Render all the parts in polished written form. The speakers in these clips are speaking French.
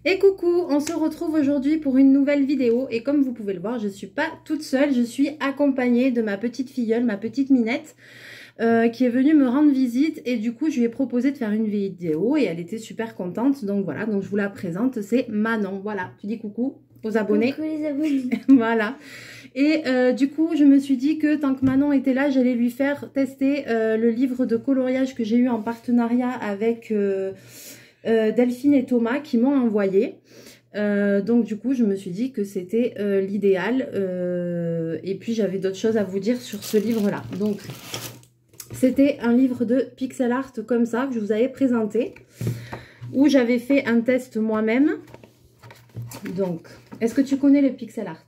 Et coucou, on se retrouve aujourd'hui pour une nouvelle vidéo et comme vous pouvez le voir, je ne suis pas toute seule, je suis accompagnée de ma petite filleule, ma petite Minette qui est venue me rendre visite et du coup je lui ai proposé de faire une vidéo et elle était super contente, donc voilà, donc je vous la présente, c'est Manon. Voilà, tu dis coucou aux abonnés. Coucou les abonnés. Voilà. Et du coup, je me suis dit que tant que Manon était là, j'allais lui faire tester le livre de coloriage que j'ai eu en partenariat avec Delphine et Thomas qui m'ont envoyé. Donc du coup, je me suis dit que c'était l'idéal. Et puis, j'avais d'autres choses à vous dire sur ce livre-là. Donc, c'était un livre de pixel art comme ça que je vous avais présenté, où j'avais fait un test moi-même. Donc, est-ce que tu connais le pixel art ?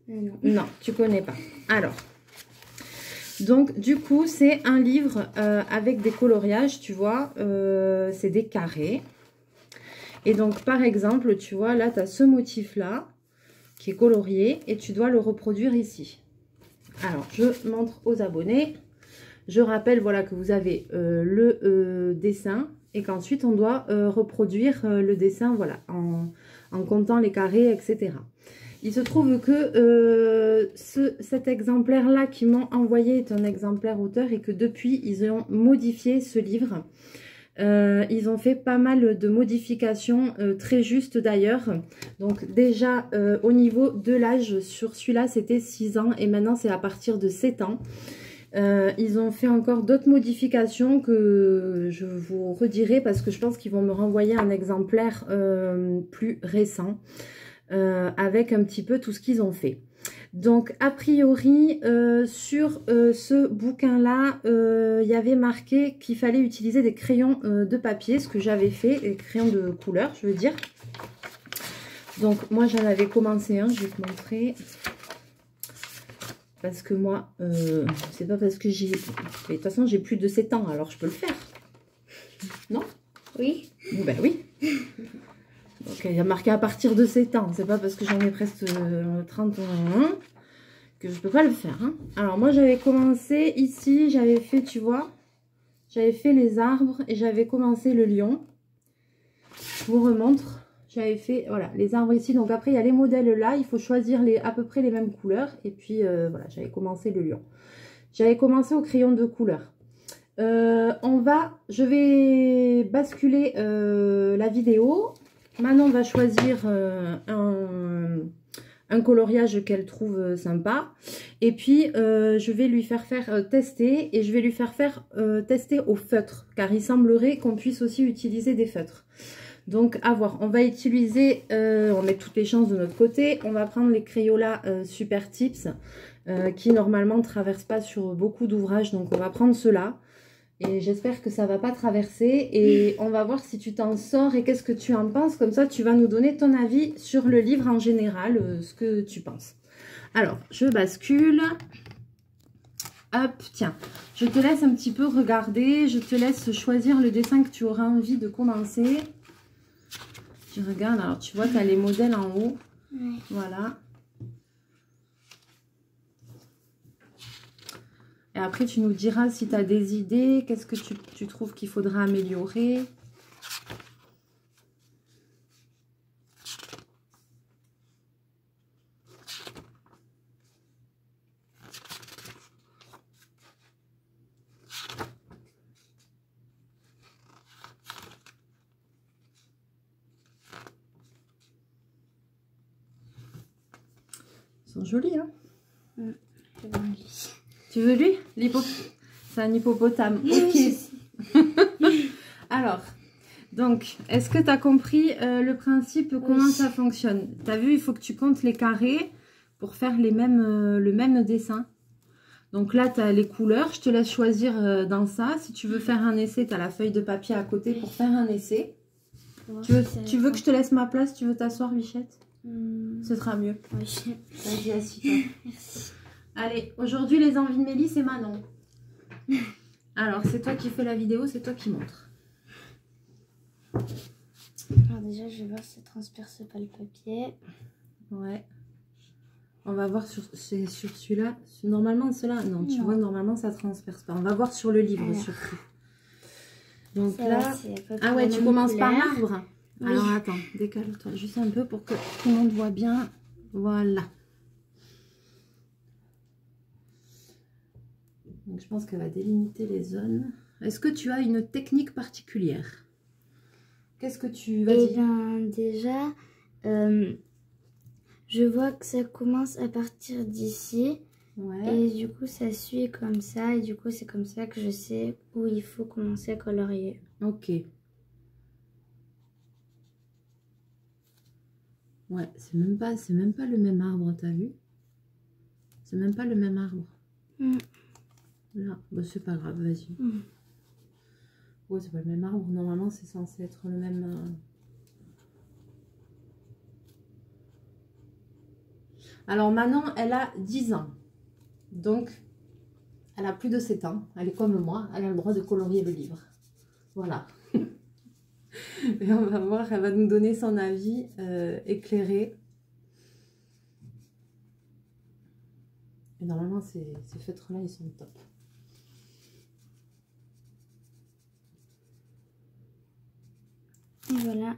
Non. Non, tu connais pas. Alors, donc du coup, c'est un livre avec des coloriages, tu vois, c'est des carrés. Et donc, par exemple, tu vois, là, tu as ce motif-là qui est colorié et tu dois le reproduire ici. Alors, je montre aux abonnés. Je rappelle, voilà, que vous avez le dessin et qu'ensuite, on doit reproduire le dessin, voilà, en comptant les carrés, etc. Il se trouve que cet exemplaire-là qui m'ont envoyé est un exemplaire auteur et que depuis, ils ont modifié ce livre. Ils ont fait pas mal de modifications, très justes d'ailleurs. Donc déjà, au niveau de l'âge, sur celui-là, c'était 6 ans et maintenant, c'est à partir de 7 ans. Ils ont fait encore d'autres modifications que je vous redirai parce que je pense qu'ils vont me renvoyer un exemplaire plus récent. Avec un petit peu tout ce qu'ils ont fait. Donc, a priori, sur ce bouquin-là, il y avait marqué qu'il fallait utiliser des crayons de papier, ce que j'avais fait, des crayons de couleur, je veux dire. Donc, moi, j'en avais commencé un, je vais te montrer. Parce que moi, c'est pas parce que j'ai... De toute façon, j'ai plus de 7 ans, alors je peux le faire. Non? Oui. Ben oui. Donc, il y a marqué à partir de 7 ans. C'est pas parce que j'en ai presque 30 ans que je peux pas le faire. Hein. Alors, moi, j'avais commencé ici. J'avais fait, tu vois, j'avais fait les arbres et j'avais commencé le lion. Je vous remontre. J'avais fait, voilà, les arbres ici. Donc, après, il y a les modèles là. Il faut choisir à peu près les mêmes couleurs. Et puis, voilà, j'avais commencé le lion. J'avais commencé au crayon de couleur. Je vais basculer la vidéo. Manon va choisir un coloriage qu'elle trouve sympa. Et puis, je vais lui faire tester. Et je vais lui faire tester au feutre. Car il semblerait qu'on puisse aussi utiliser des feutres. Donc, à voir. On va utiliser, on met toutes les chances de notre côté. On va prendre les Crayola Super Tips. Qui normalement ne traversent pas sur beaucoup d'ouvrages. Donc, on va prendre ceux-là. Et j'espère que ça ne va pas traverser. Et on va voir si tu t'en sors et qu'est-ce que tu en penses. Comme ça, tu vas nous donner ton avis sur le livre en général, ce que tu penses. Alors, je bascule. Hop, tiens. Je te laisse un petit peu regarder. Je te laisse choisir le dessin que tu auras envie de commencer. Je regarde. Alors, tu vois, tu as les modèles en haut. Ouais. Voilà. Et après, tu nous diras si tu as des idées, qu'est-ce que tu trouves qu'il faudra améliorer. Ils sont jolis, hein? Tu veux lui? C'est un hippopotame. Ok. Alors, donc, est-ce que tu as compris le principe, comment ça fonctionne? Tu as vu, il faut que tu comptes les carrés pour faire le même dessin. Donc là, tu as les couleurs. Je te laisse choisir dans ça. Si tu veux faire un essai, tu as la feuille de papier à côté pour faire un essai. Tu veux que je te laisse ma place? Tu veux t'asseoir, Bichette? Ce sera mieux. Oui. Vas-y, assis-toi. Merci. Allez, aujourd'hui, les envies de Mélie, c'est Manon. Alors, c'est toi qui fais la vidéo, c'est toi qui montre. Alors déjà, je vais voir si ça transperce pas le papier. Ouais. On va voir sur celui-là. Normalement, cela, non, tu vois, normalement, ça transperce pas. On va voir sur le livre, surtout. Donc là... Ah ouais, tu commences par l'arbre. Oui. Alors attends, décale-toi juste un peu pour que tout le monde voit bien. Voilà. Donc je pense qu'elle va délimiter les zones. Est-ce que tu as une technique particulière? Qu'est-ce que tu vas dire? Eh bien, déjà, je vois que ça commence à partir d'ici. Ouais. Et du coup, ça suit comme ça. Et du coup, c'est comme ça que je sais où il faut commencer à colorier. Ok. Ouais, c'est même pas le même arbre, t'as vu? C'est même pas le même arbre. Là, bah, c'est pas grave, vas-y. Ouais, c'est pas le même arbre. Normalement, c'est censé être le même. Alors, Manon, elle a 10 ans. Donc, elle a plus de 7 ans. Elle est comme moi. Elle a le droit de colorier le livre. Voilà. Et on va voir, elle va nous donner son avis éclairé. Et normalement, ces feutres-là, ils sont top. Et voilà.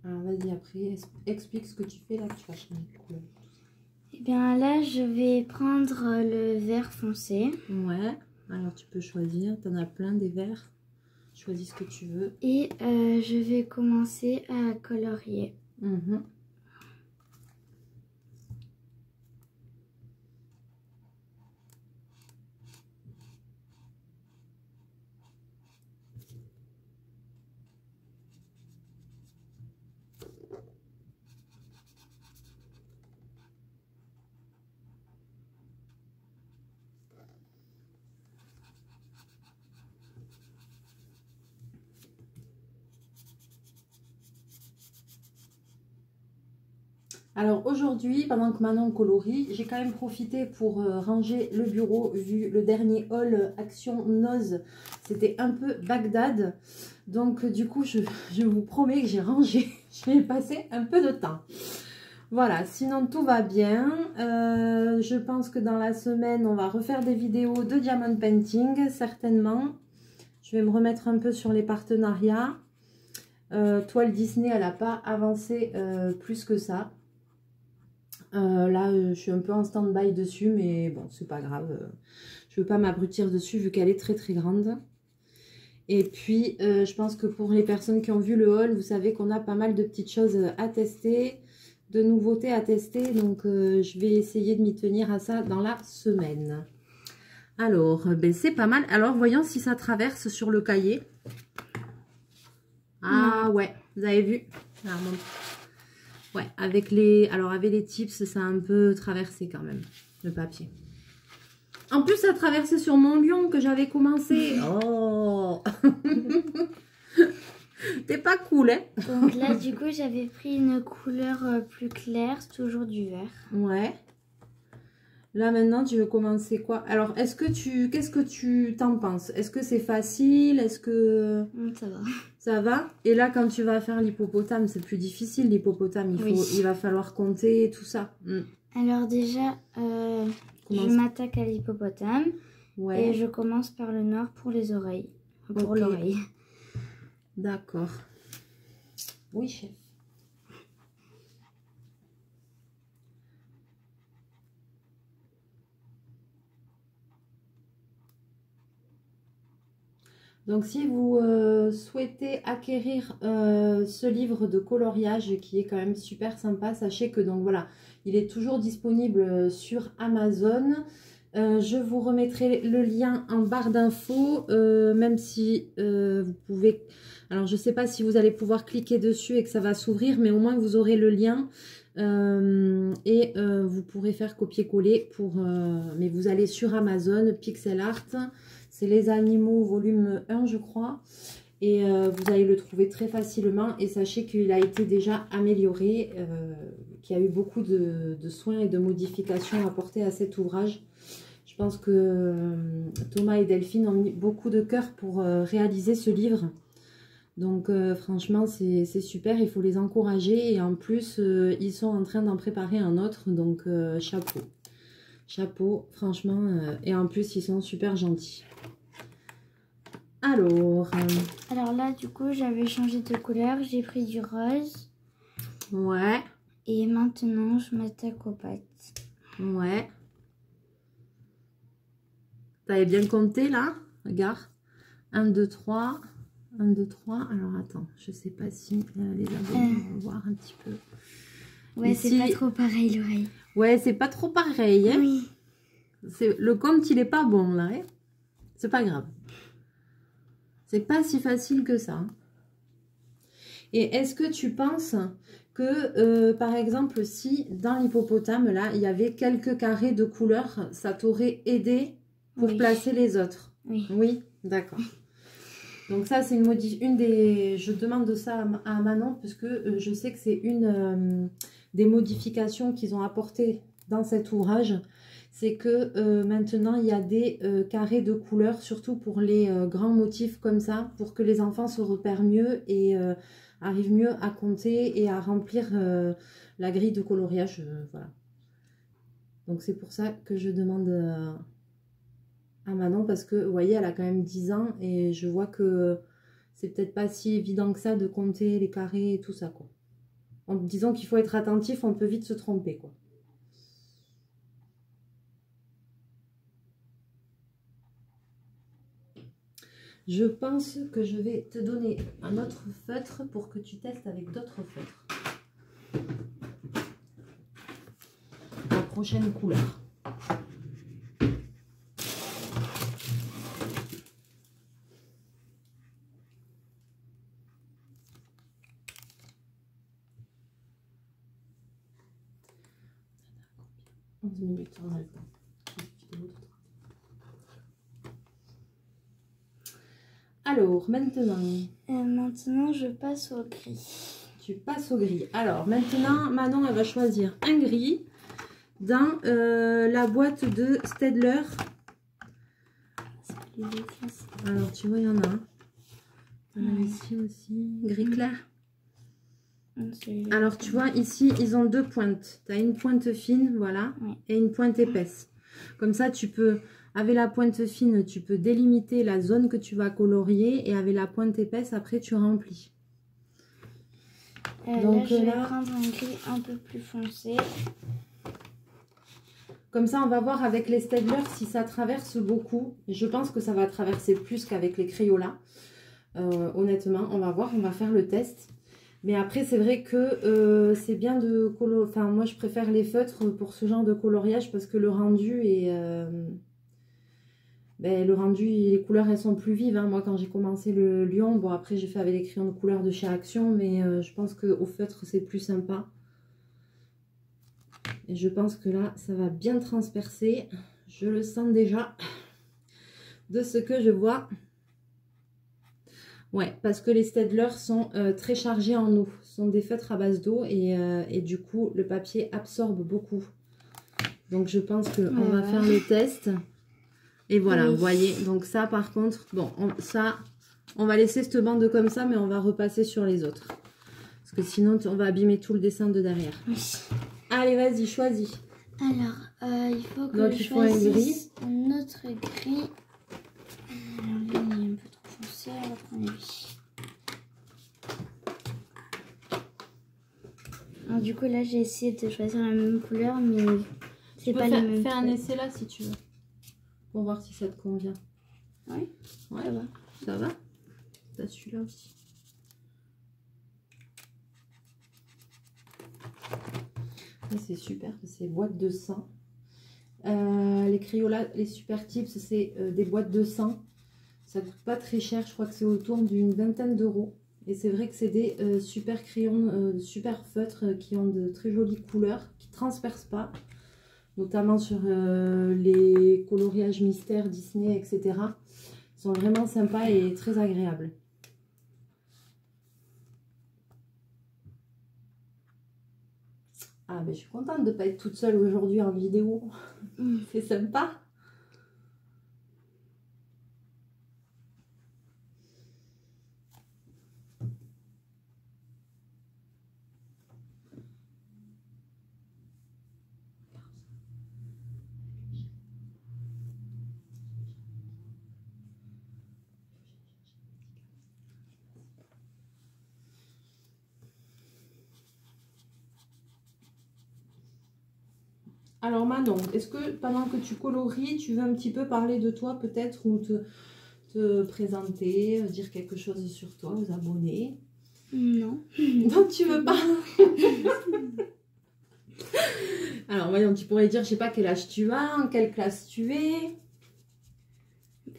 Alors, vas-y, après, explique ce que tu fais là. Tu vas changer de couleur. Et bien là, je vais prendre le vert foncé. Ouais. Alors, tu peux choisir. Tu en as plein des verts. Choisis ce que tu veux. Et je vais commencer à colorier. Alors aujourd'hui, pendant que Manon colorie, j'ai quand même profité pour ranger le bureau, vu le dernier haul Action Nose, c'était un peu Bagdad. Donc du coup, je vous promets que j'ai rangé, je vais y passer un peu de temps. Voilà, sinon tout va bien. Je pense que dans la semaine, on va refaire des vidéos de diamond painting, certainement. Je vais me remettre un peu sur les partenariats. Toile Disney, elle n'a pas avancé plus que ça. Là, je suis un peu en stand-by dessus, mais bon, c'est pas grave. Je veux pas m'abrutir dessus vu qu'elle est très très grande. Et puis, je pense que pour les personnes qui ont vu le haul, vous savez qu'on a pas mal de petites choses à tester, de nouveautés à tester. Donc, je vais essayer de m'y tenir à ça dans la semaine. Alors, ben, c'est pas mal. Alors, voyons si ça traverse sur le cahier. Ah ouais, vous avez vu? Alors, ouais, avec les tips, ça a un peu traversé quand même, le papier. En plus, ça traversait sur mon lion que j'avais commencé. Oh. T'es pas cool, hein? Donc là, du coup, j'avais pris une couleur plus claire, c'est toujours du vert. Ouais. Là, maintenant, tu veux commencer quoi? Alors, qu'est-ce que tu t'en penses? Est-ce que c'est facile? Est-ce que... Ça va. Ça va? Et là, quand tu vas faire l'hippopotame, c'est plus difficile, l'hippopotame. Il va falloir compter tout ça. Alors déjà, je m'attaque à l'hippopotame. Ouais. Et je commence par le noir pour les oreilles. Pour l'oreille. D'accord. Oui, chef. Donc, si vous souhaitez acquérir ce livre de coloriage qui est quand même super sympa, sachez que donc voilà, il est toujours disponible sur Amazon. Je vous remettrai le lien en barre d'infos, même si vous pouvez... Alors, je ne sais pas si vous allez pouvoir cliquer dessus et que ça va s'ouvrir, mais au moins vous aurez le lien et vous pourrez faire copier-coller pour... mais vous allez sur Amazon, Pixel Art. C'est les animaux volume 1 je crois. Et vous allez le trouver très facilement. Et sachez qu'il a été déjà amélioré. Qu'il y a eu beaucoup de soins et de modifications apportées à cet ouvrage. Je pense que Thomas et Delphine ont mis beaucoup de cœur pour réaliser ce livre. Donc franchement c'est super. Il faut les encourager. Et en plus ils sont en train d'en préparer un autre. Donc chapeau. Chapeau franchement. Et en plus ils sont super gentils. Alors là, du coup, j'avais changé de couleur. J'ai pris du rose. Ouais. Et maintenant, je m'attaque aux pattes. Ouais. T'avais bien compté là? Regarde. 1, 2, 3. 1, 2, 3. Alors attends, je sais pas si les abonnés vont voir un petit peu. Ouais, ici... c'est pas trop pareil l'oreille. Ouais, c'est pas trop pareil. Hein, oui. Le compte, il est pas bon là. Hein, c'est pas grave. C'est pas si facile que ça. Et est-ce que tu penses que, par exemple, si dans l'hippopotame, là, il y avait quelques carrés de couleur, ça t'aurait aidé pour placer les autres? Oui. Oui, d'accord. Donc ça, c'est une des... Je demande ça à Manon parce que je sais que c'est une des modifications qu'ils ont apportées dans cet ouvrage. C'est que maintenant, il y a des carrés de couleurs, surtout pour les grands motifs comme ça, pour que les enfants se repèrent mieux et arrivent mieux à compter et à remplir la grille de coloriage. Voilà. Donc c'est pour ça que je demande à Manon, parce que, vous voyez, elle a quand même 10 ans et je vois que c'est peut-être pas si évident que ça de compter les carrés et tout ça, quoi. En disant qu'il faut être attentif, on peut vite se tromper, quoi. Je pense que je vais te donner un autre feutre pour que tu testes avec d'autres feutres. La prochaine couleur. Minutes, on a le temps. Alors, maintenant... maintenant, je passe au gris. Tu passes au gris. Alors, maintenant, Manon, elle va choisir un gris dans la boîte de Staedtler. Alors, tu vois, il y en a un. Il y en a ici aussi. Gris clair. Alors, tu vois, ici, ils ont deux pointes. Tu as une pointe fine, voilà, et une pointe épaisse. Comme ça, tu peux, avec la pointe fine, tu peux délimiter la zone que tu vas colorier. Et avec la pointe épaisse, après, tu remplis. Donc là, je vais prendre un gris un peu plus foncé. Comme ça, on va voir avec les Staedtler si ça traverse beaucoup. Je pense que ça va traverser plus qu'avec les Crayola. Honnêtement, on va voir, on va faire le test. Mais après, c'est vrai que c'est bien de colorier. Enfin, moi, je préfère les feutres pour ce genre de coloriage parce que le rendu est... le rendu, les couleurs, elles sont plus vives. Hein. Moi, quand j'ai commencé le lion, bon, après, j'ai fait avec les crayons de couleur de chez Action, mais je pense qu'au feutre, c'est plus sympa. Et je pense que là, ça va bien transpercer. Je le sens déjà de ce que je vois. Ouais, parce que les Staedtler sont très chargés en eau. Ce sont des feutres à base d'eau et du coup, le papier absorbe beaucoup. Donc, je pense qu'on va faire le test. Et voilà, vous voyez. Donc ça, par contre, bon, on va laisser cette bande comme ça, mais on va repasser sur les autres. Parce que sinon, on va abîmer tout le dessin de derrière. Oui. Allez, vas-y, choisis. Alors, il faut que je choisisse un autre gris. Alors, lui, il est un peu trop foncé, on va prendre lui. Alors, du coup, là, j'ai essayé de choisir la même couleur, mais c'est pas la même. Fais un essai là, si tu veux. Pour voir si ça te convient. Oui, ouais, ça va. Ça va? T'as celui-là aussi. C'est super, c'est boîte de 100. Les Crayola, les Super Tips, c'est des boîtes de 100. Ça coûte pas très cher, je crois que c'est autour d'une vingtaine d'euros. Et c'est vrai que c'est des super crayons, super feutres qui ont de très jolies couleurs, qui ne transpercent pas. Notamment sur les coloriages mystères Disney, etc. Ils sont vraiment sympas et très agréables. Ah, mais je suis contente de ne pas être toute seule aujourd'hui en vidéo. C'est sympa. Alors Manon, est-ce que pendant que tu colories, tu veux un petit peu parler de toi peut-être ou te présenter, dire quelque chose sur toi aux abonnés? Non. Non, tu veux pas? Alors voyons, tu pourrais dire, je sais pas quel âge tu as, en quelle classe tu es?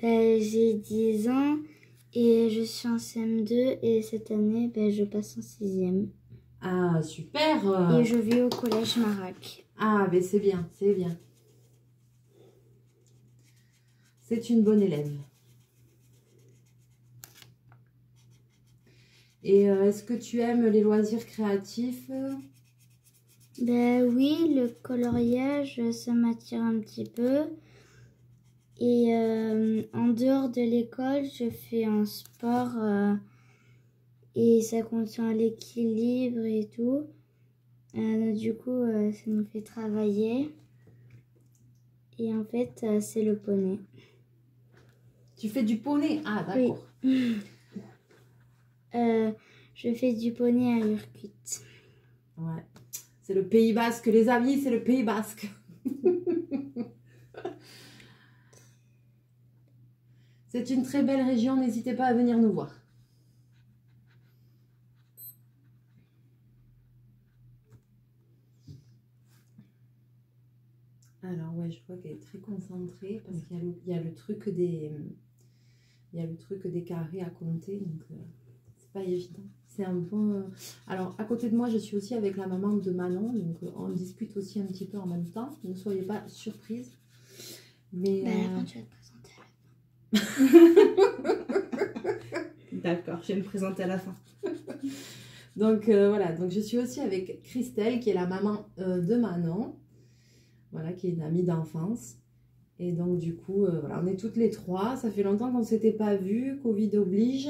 Ben, j'ai 10 ans et je suis en CM2 et cette année, ben, je passe en 6e. Ah, super! Et je vis au collège Marac. Ah, ben c'est bien, c'est bien. C'est une bonne élève. Et est-ce que tu aimes les loisirs créatifs? Ben oui, le coloriage, ça m'attire un petit peu. Et en dehors de l'école, je fais un sport et ça contient l'équilibre et tout. Du coup, ça nous fait travailler. Et en fait, c'est le poney. Tu fais du poney? Ah, d'accord. Oui. Je fais du poney à Urkut. Ouais. C'est le Pays Basque, les amis, c'est le Pays Basque. C'est une très belle région, n'hésitez pas à venir nous voir. Alors ouais, je vois qu'elle est très concentrée parce qu'il y a le truc des carrés à compter, donc c'est pas évident. C'est un bon. Alors à côté de moi, je suis aussi avec la maman de Manon, donc on discute aussi un petit peu en même temps. Ne soyez pas surprise. Mais à la fin, tu vas te présenter à la fin. D'accord, je vais me présenter à la fin. Donc voilà, donc je suis aussi avec Christelle qui est la maman de Manon. Voilà, qui est une amie d'enfance. Et donc, du coup, voilà, on est toutes les trois. Ça fait longtemps qu'on ne s'était pas vues, Covid oblige.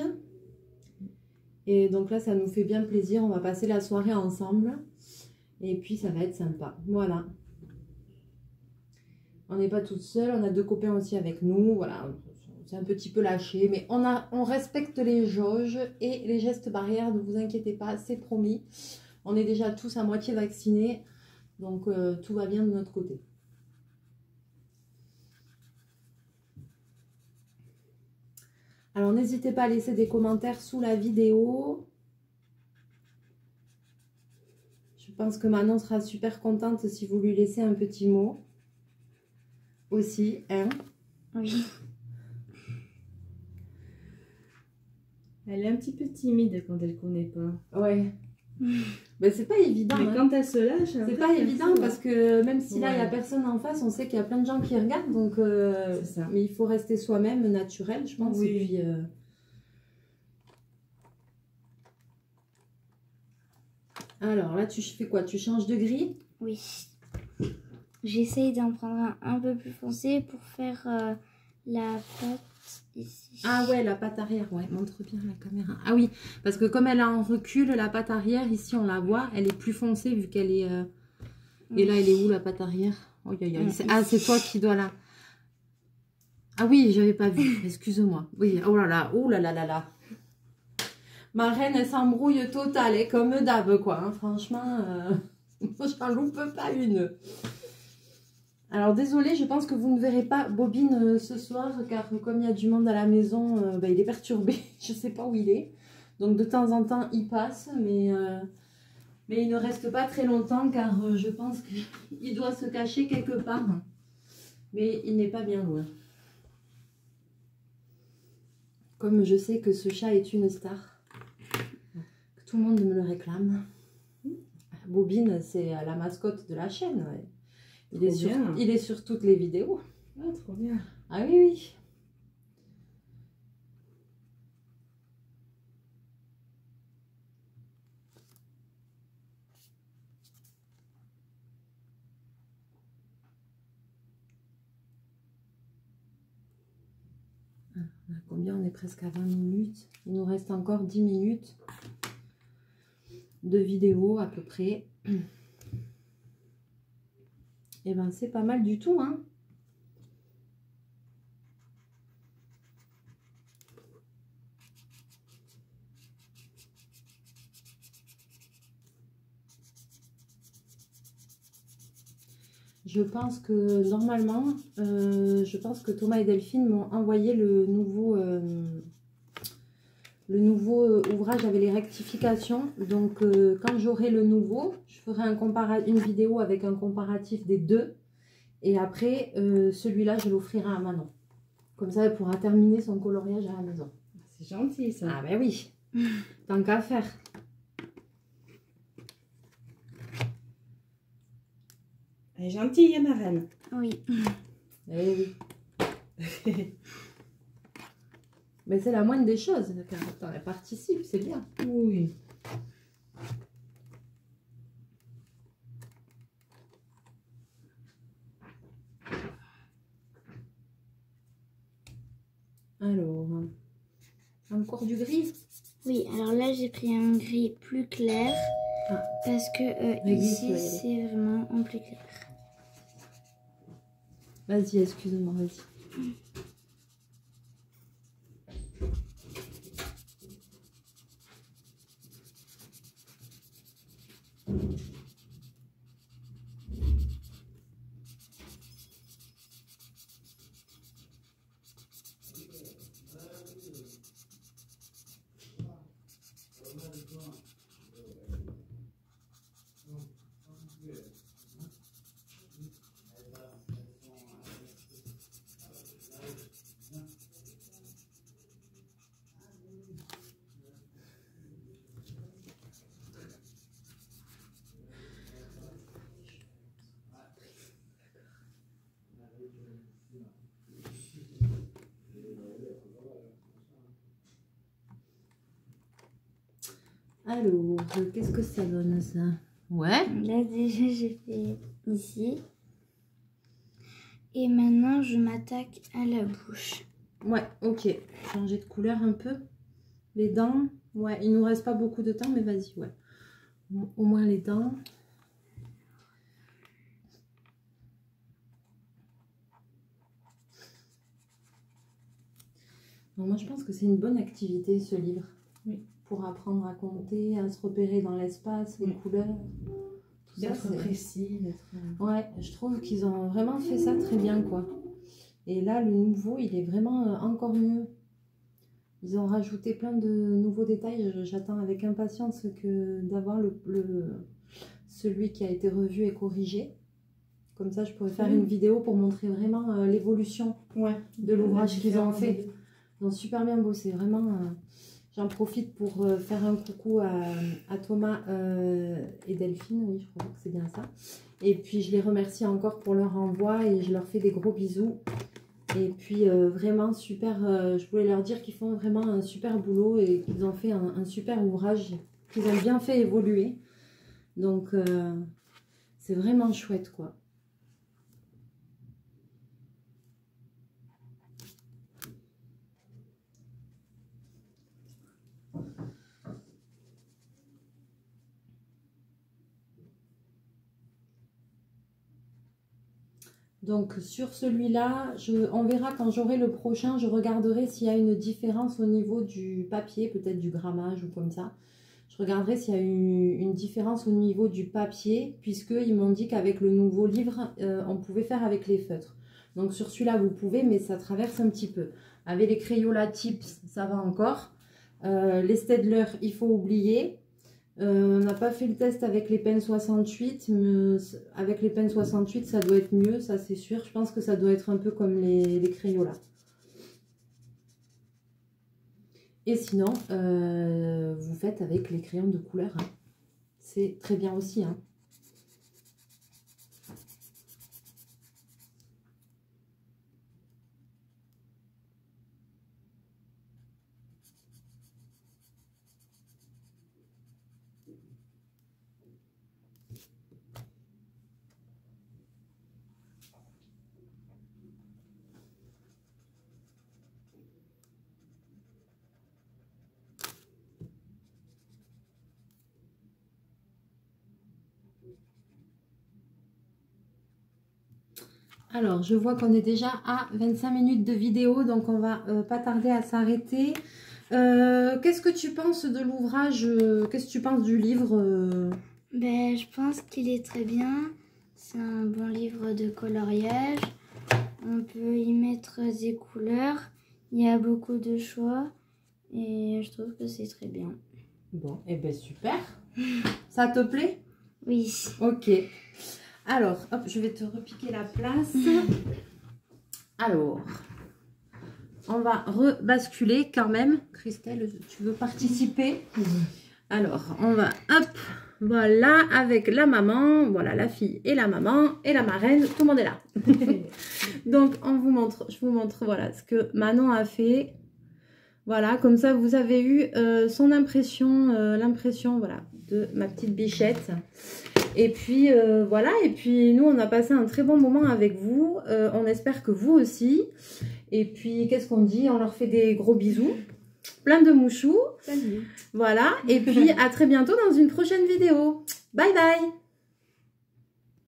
Et donc là, ça nous fait bien plaisir. On va passer la soirée ensemble. Et puis, ça va être sympa. Voilà. On n'est pas toutes seules. On a 2 copains aussi avec nous. Voilà, c'est un petit peu lâché. Mais on respecte les jauges et les gestes barrières. Ne vous inquiétez pas, c'est promis. On est déjà tous à moitié vaccinés. Donc, tout va bien de notre côté. Alors, n'hésitez pas à laisser des commentaires sous la vidéo. Je pense que Manon sera super contente si vous lui laissez un petit mot. Aussi, hein? Oui. Elle est un petit peu timide quand elle ne connaît pas. Ouais. Ben, c'est pas évident. Mais quand elle se lâche, c'est pas évident parce que même si là il n'y a personne en face, on sait qu'il y a plein de gens qui regardent. Donc, c'est ça. Mais il faut rester soi-même, naturel, je pense. Oui. Et puis, alors là, tu fais quoi? Tu changes de gris? Oui. J'essaye d'en prendre un peu plus foncé pour faire la pâte ici. Ah ouais, la patte arrière, ouais, montre bien la caméra. Ah oui, parce que comme elle est en recul, la patte arrière, ici on la voit, elle est plus foncée vu qu'elle est... Et là, elle est où la patte arrière? Oh, ah, c'est toi qui dois la... Ah oui, j'avais pas vu, excuse-moi. Oui, oh là là, oh là là là là. Ma reine, elle s'embrouille totale, et comme d'hab, quoi. Hein. Franchement, j'en loupe pas une. Alors désolée, je pense que vous ne verrez pas Bobine ce soir car comme il y a du monde à la maison, il est perturbé. Je ne sais pas où il est. Donc de temps en temps il passe, mais il ne reste pas très longtemps car je pense qu'il doit se cacher quelque part. Mais il n'est pas bien loin. Comme je sais que ce chat est une star, que tout le monde me le réclame. Bobine, c'est la mascotte de la chaîne. Ouais. Il est sur toutes les vidéos. Ah, trop bien. Ah oui, oui. On a combien? On est presque à 20 minutes. Il nous reste encore 10 minutes de vidéo à peu près. Et ben c'est pas mal du tout, hein. je pense que normalement, je pense que Thomas et Delphine m'ont envoyé le nouveau ouvrage avec les rectifications. Donc, quand j'aurai le nouveau, je ferai une vidéo avec un comparatif des deux. Et après, celui-là, je l'offrirai à Manon. Comme ça, elle pourra terminer son coloriage à la maison. C'est gentil, ça. Ah ben oui, tant qu'à faire. Elle est gentille, hein, ma reine? Oui. Eh oui. Mais c'est la moindre des choses. Attends, elle participe, c'est bien. Oui. Alors, encore du gris? Oui, alors là, j'ai pris un gris plus clair. Ah. Parce que ici, c'est vraiment en plus clair. Vas-y, excuse-moi, vas-y. Alors, qu'est-ce que ça donne ça? Ouais. Là déjà j'ai fait ici. Et maintenant je m'attaque à la bouche. Ouais, ok. Changer de couleur un peu. Les dents. Ouais, il nous reste pas beaucoup de temps, mais vas-y, ouais. Au moins les dents. Bon, moi je pense que c'est une bonne activité ce livre. Oui. Pour apprendre à compter, à se repérer dans l'espace, les couleurs. Tout ça, D'être précis, d'être... Ouais, je trouve qu'ils ont vraiment fait ça très bien, quoi. Et là, le nouveau, il est vraiment encore mieux. Ils ont rajouté plein de nouveaux détails. J'attends avec impatience d'avoir celui qui a été revu et corrigé. Comme ça, je pourrais faire une vidéo pour montrer vraiment l'évolution de l'ouvrage qu'ils ont fait. Ils ont super bien bossé, vraiment... J'en profite pour faire un coucou à Thomas et Delphine, oui, je crois que c'est bien ça. Et puis, je les remercie encore pour leur envoi et je leur fais des gros bisous. Et puis, vraiment super, je voulais leur dire qu'ils font vraiment un super boulot et qu'ils ont fait un super ouvrage, qu'ils ont bien fait évoluer. Donc, c'est vraiment chouette, quoi. Donc sur celui-là, on verra quand j'aurai le prochain, je regarderai s'il y a une différence au niveau du papier, peut-être du grammage ou comme ça. Je regarderai s'il y a une différence au niveau du papier, puisqu'ils m'ont dit qu'avec le nouveau livre, on pouvait faire avec les feutres. Donc sur celui-là, vous pouvez, mais ça traverse un petit peu. Avec les Crayola Tips, ça va encore. Les Staedtler, il faut oublier. On n'a pas fait le test avec les Pen 68, mais avec les Pen 68, ça doit être mieux, ça c'est sûr. Je pense que ça doit être un peu comme les Crayola. Et sinon, vous faites avec les crayons de couleur. Hein. C'est très bien aussi. Hein. Alors, je vois qu'on est déjà à 25 minutes de vidéo, donc on va pas tarder à s'arrêter. Qu'est-ce que tu penses de l'ouvrage? Qu'est-ce que tu penses du livre? Ben, je pense qu'il est très bien. C'est un bon livre de coloriage. On peut y mettre des couleurs. Il y a beaucoup de choix. Et je trouve que c'est très bien. Bon, et ben super. Ça te plaît? Oui. Ok. Alors, hop, je vais te repiquer la place. Alors, on va rebasculer quand même. Christelle, tu veux participer? Alors, on va, hop, voilà, avec la maman, voilà, la fille et la maman et la marraine, tout le monde est là. Donc, je vous montre, voilà, ce que Manon a fait. Voilà, comme ça, vous avez eu son impression, l'impression, voilà, de ma petite bichette. Et puis, voilà, et puis nous, on a passé un très bon moment avec vous. On espère que vous aussi. Et puis, qu'est-ce qu'on dit? On leur fait des gros bisous. Plein de mouchous. Salut. Voilà, et puis à très bientôt dans une prochaine vidéo. Bye bye!